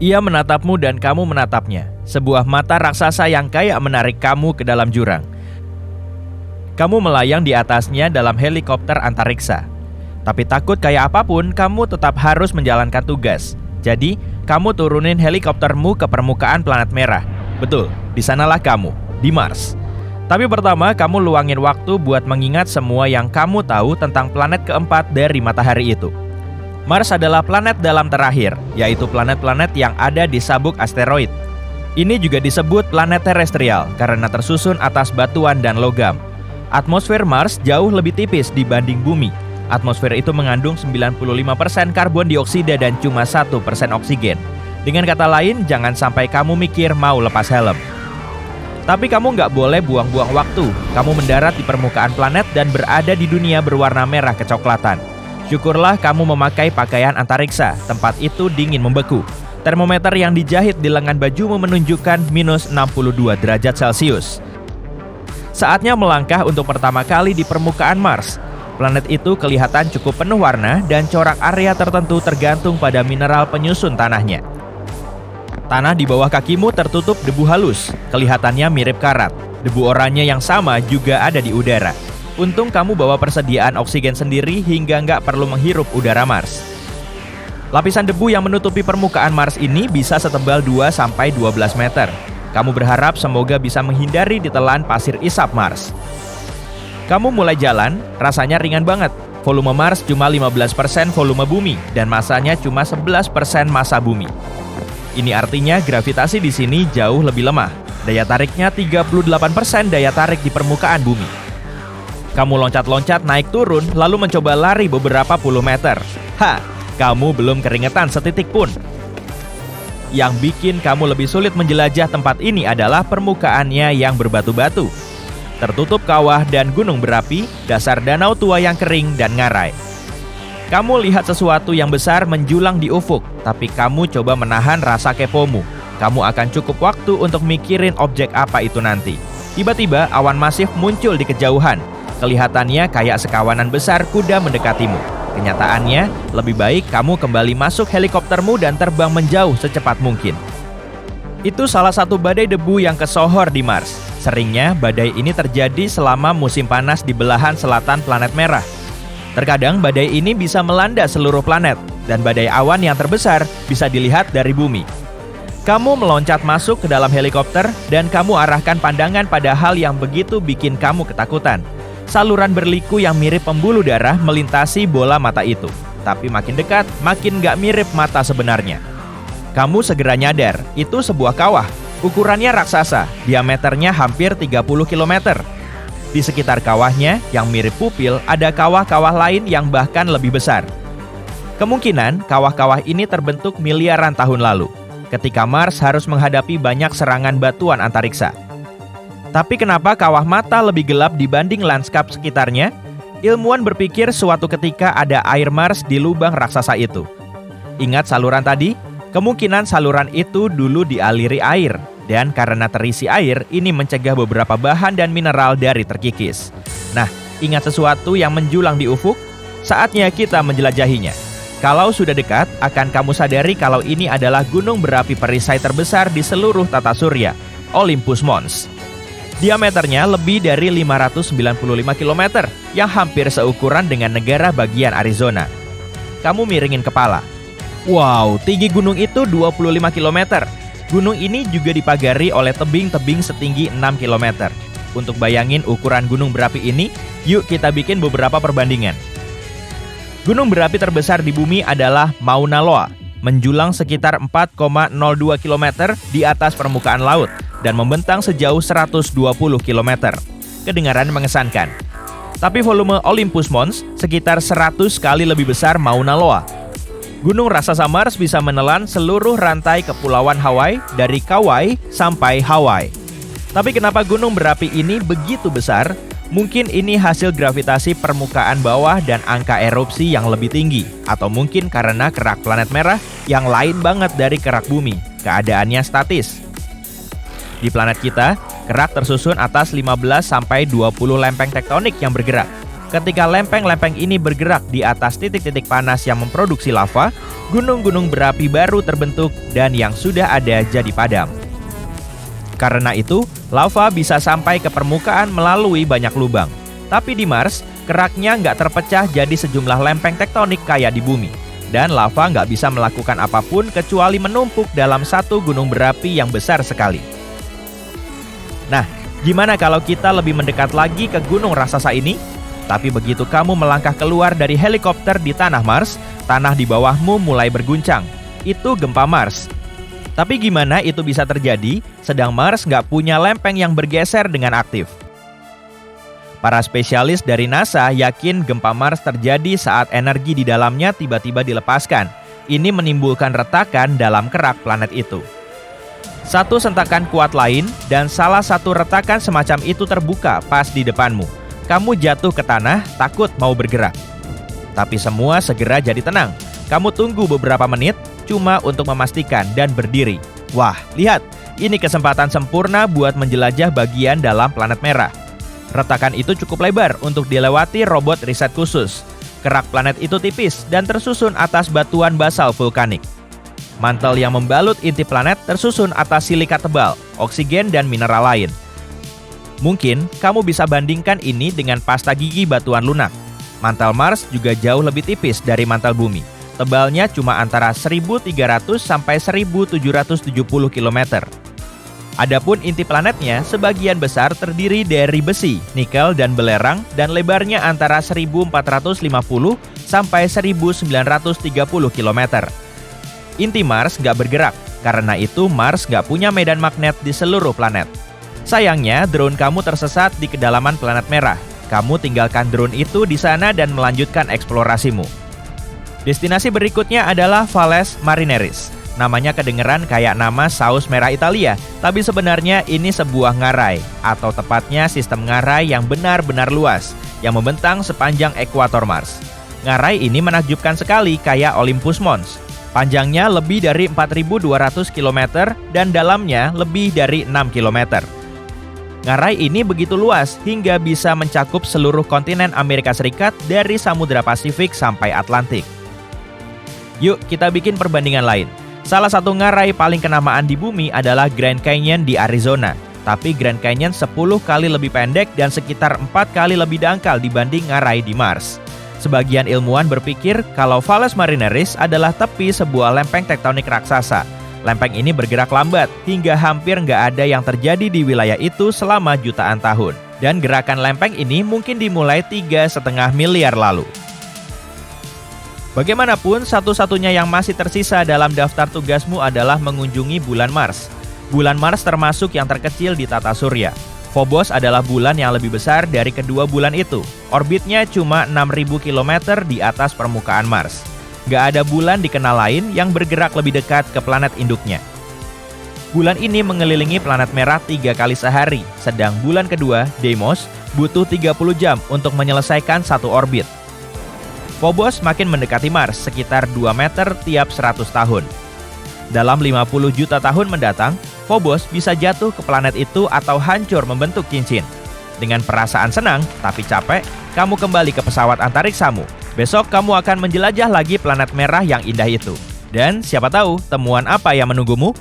Ia menatapmu dan kamu menatapnya, sebuah mata raksasa yang kayak menarik kamu ke dalam jurang. Kamu melayang di atasnya dalam helikopter antariksa. Tapi takut kayak apapun, kamu tetap harus menjalankan tugas. Jadi, kamu turunin helikoptermu ke permukaan planet merah. Betul, di sanalah kamu, di Mars. Tapi pertama, kamu luangin waktu buat mengingat semua yang kamu tahu tentang planet keempat dari matahari itu. Mars adalah planet dalam terakhir, yaitu planet-planet yang ada di sabuk asteroid. Ini juga disebut planet terestrial karena tersusun atas batuan dan logam. Atmosfer Mars jauh lebih tipis dibanding bumi. Atmosfer itu mengandung 95% karbon dioksida dan cuma 1% oksigen. Dengan kata lain, jangan sampai kamu mikir mau lepas helm. Tapi kamu nggak boleh buang-buang waktu. Kamu mendarat di permukaan planet dan berada di dunia berwarna merah kecoklatan. Syukurlah kamu memakai pakaian antariksa, tempat itu dingin membeku. Termometer yang dijahit di lengan bajumu menunjukkan minus 62 derajat Celcius. Saatnya melangkah untuk pertama kali di permukaan Mars. Planet itu kelihatan cukup penuh warna dan corak area tertentu tergantung pada mineral penyusun tanahnya. Tanah di bawah kakimu tertutup debu halus, kelihatannya mirip karat. Debu oranye yang sama juga ada di udara. Untung kamu bawa persediaan oksigen sendiri hingga nggak perlu menghirup udara Mars. Lapisan debu yang menutupi permukaan Mars ini bisa setebal 2-12 meter. Kamu berharap semoga bisa menghindari ditelan pasir isap Mars. Kamu mulai jalan, rasanya ringan banget. Volume Mars cuma 15% volume bumi dan massanya cuma 11% massa bumi. Ini artinya gravitasi di sini jauh lebih lemah. Daya tariknya 38% daya tarik di permukaan bumi. Kamu loncat-loncat naik turun lalu mencoba lari beberapa puluh meter. Kamu belum keringetan setitik pun. Yang bikin kamu lebih sulit menjelajah tempat ini adalah permukaannya yang berbatu-batu. Tertutup kawah dan gunung berapi, dasar danau tua yang kering dan ngarai. Kamu lihat sesuatu yang besar menjulang di ufuk, tapi kamu coba menahan rasa kepomu. Kamu akan cukup waktu untuk mikirin objek apa itu nanti. Tiba-tiba awan masif muncul di kejauhan. Kelihatannya kayak sekawanan besar kuda mendekatimu. Kenyataannya, lebih baik kamu kembali masuk helikoptermu dan terbang menjauh secepat mungkin. Itu salah satu badai debu yang kesohor di Mars. Seringnya, badai ini terjadi selama musim panas di belahan selatan planet merah. Terkadang, badai ini bisa melanda seluruh planet, dan badai awan yang terbesar bisa dilihat dari bumi. Kamu meloncat masuk ke dalam helikopter, dan kamu arahkan pandangan pada hal yang begitu bikin kamu ketakutan. Saluran berliku yang mirip pembuluh darah melintasi bola mata itu. Tapi makin dekat, makin nggak mirip mata sebenarnya. Kamu segera nyadar, itu sebuah kawah. Ukurannya raksasa, diameternya hampir 30 km. Di sekitar kawahnya, yang mirip pupil, ada kawah-kawah lain yang bahkan lebih besar. Kemungkinan kawah-kawah ini terbentuk miliaran tahun lalu, ketika Mars harus menghadapi banyak serangan batuan antariksa. Tapi kenapa kawah mata lebih gelap dibanding lanskap sekitarnya? Ilmuwan berpikir suatu ketika ada air Mars di lubang raksasa itu. Ingat saluran tadi? Kemungkinan saluran itu dulu dialiri air. Dan karena terisi air, ini mencegah beberapa bahan dan mineral dari terkikis. Nah, ingat sesuatu yang menjulang di ufuk? Saatnya kita menjelajahinya. Kalau sudah dekat, akan kamu sadari kalau ini adalah gunung berapi perisai terbesar di seluruh tata surya, Olympus Mons. Diameternya lebih dari 595 km, yang hampir seukuran dengan negara bagian Arizona. Kamu miringin kepala. Wow, tinggi gunung itu 25 km. Gunung ini juga dipagari oleh tebing-tebing setinggi 6 km. Untuk bayangin ukuran gunung berapi ini, yuk kita bikin beberapa perbandingan. Gunung berapi terbesar di bumi adalah Mauna Loa, menjulang sekitar 4,02 km di atas permukaan laut dan membentang sejauh 120 km. Kedengaran mengesankan. Tapi volume Olympus Mons sekitar 100 kali lebih besar Mauna Loa. Gunung raksasa Mars bisa menelan seluruh rantai kepulauan Hawaii dari Kauai sampai Hawaii. Tapi kenapa gunung berapi ini begitu besar? Mungkin ini hasil gravitasi permukaan bawah dan angka erupsi yang lebih tinggi. Atau mungkin karena kerak planet merah yang lain banget dari kerak bumi. Keadaannya statis. Di planet kita, kerak tersusun atas 15-20 lempeng tektonik yang bergerak. Ketika lempeng-lempeng ini bergerak di atas titik-titik panas yang memproduksi lava, gunung-gunung berapi baru terbentuk dan yang sudah ada jadi padam. Karena itu, lava bisa sampai ke permukaan melalui banyak lubang. Tapi di Mars, keraknya nggak terpecah jadi sejumlah lempeng tektonik kayak di bumi. Dan lava nggak bisa melakukan apapun kecuali menumpuk dalam satu gunung berapi yang besar sekali. Nah, gimana kalau kita lebih mendekat lagi ke gunung raksasa ini? Tapi begitu kamu melangkah keluar dari helikopter di tanah Mars, tanah di bawahmu mulai berguncang. Itu gempa Mars. Tapi gimana itu bisa terjadi, sedang Mars nggak punya lempeng yang bergeser dengan aktif? Para spesialis dari NASA yakin gempa Mars terjadi saat energi di dalamnya tiba-tiba dilepaskan. Ini menimbulkan retakan dalam kerak planet itu. Satu sentakan kuat lain dan salah satu retakan semacam itu terbuka pas di depanmu. Kamu jatuh ke tanah, takut mau bergerak. Tapi semua segera jadi tenang. Kamu tunggu beberapa menit, cuma untuk memastikan dan berdiri. Wah, lihat, ini kesempatan sempurna buat menjelajah bagian dalam planet merah. Retakan itu cukup lebar untuk dilewati robot riset khusus. Kerak planet itu tipis dan tersusun atas batuan basal vulkanik. Mantel yang membalut inti planet tersusun atas silika tebal, oksigen, dan mineral lain. Mungkin kamu bisa bandingkan ini dengan pasta gigi batuan lunak. Mantel Mars juga jauh lebih tipis dari mantel bumi. Tebalnya cuma antara 1.300 sampai 1.770 km. Adapun inti planetnya sebagian besar terdiri dari besi, nikel, dan belerang dan lebarnya antara 1.450 sampai 1.930 km. Inti Mars nggak bergerak, karena itu Mars nggak punya medan magnet di seluruh planet. Sayangnya, drone kamu tersesat di kedalaman planet merah. Kamu tinggalkan drone itu di sana dan melanjutkan eksplorasimu. Destinasi berikutnya adalah Valles Marineris. Namanya kedengeran kayak nama saus merah Italia, tapi sebenarnya ini sebuah ngarai, atau tepatnya sistem ngarai yang benar-benar luas, yang membentang sepanjang ekuator Mars. Ngarai ini menakjubkan sekali kayak Olympus Mons. Panjangnya lebih dari 4.200 km dan dalamnya lebih dari 6 km. Ngarai ini begitu luas hingga bisa mencakup seluruh kontinen Amerika Serikat dari Samudra Pasifik sampai Atlantik. Yuk kita bikin perbandingan lain. Salah satu ngarai paling kenamaan di bumi adalah Grand Canyon di Arizona. Tapi Grand Canyon 10 kali lebih pendek dan sekitar 4 kali lebih dangkal dibanding ngarai di Mars. Sebagian ilmuwan berpikir kalau Valles Marineris adalah tepi sebuah lempeng tektonik raksasa. Lempeng ini bergerak lambat, hingga hampir nggak ada yang terjadi di wilayah itu selama jutaan tahun. Dan gerakan lempeng ini mungkin dimulai 3,5 miliar lalu. Bagaimanapun, satu-satunya yang masih tersisa dalam daftar tugasmu adalah mengunjungi bulan Mars. Bulan Mars termasuk yang terkecil di tata surya. Phobos adalah bulan yang lebih besar dari kedua bulan itu. Orbitnya cuma 6.000 km di atas permukaan Mars. Gak ada bulan dikenal lain yang bergerak lebih dekat ke planet induknya. Bulan ini mengelilingi planet merah 3 kali sehari, sedang bulan kedua, Deimos, butuh 30 jam untuk menyelesaikan satu orbit. Phobos makin mendekati Mars, sekitar 2 meter tiap 100 tahun. Dalam 50 juta tahun mendatang, Phobos bisa jatuh ke planet itu atau hancur membentuk cincin. Dengan perasaan senang tapi capek, kamu kembali ke pesawat antariksamu. Besok kamu akan menjelajah lagi planet merah yang indah itu. Dan siapa tahu temuan apa yang menunggumu?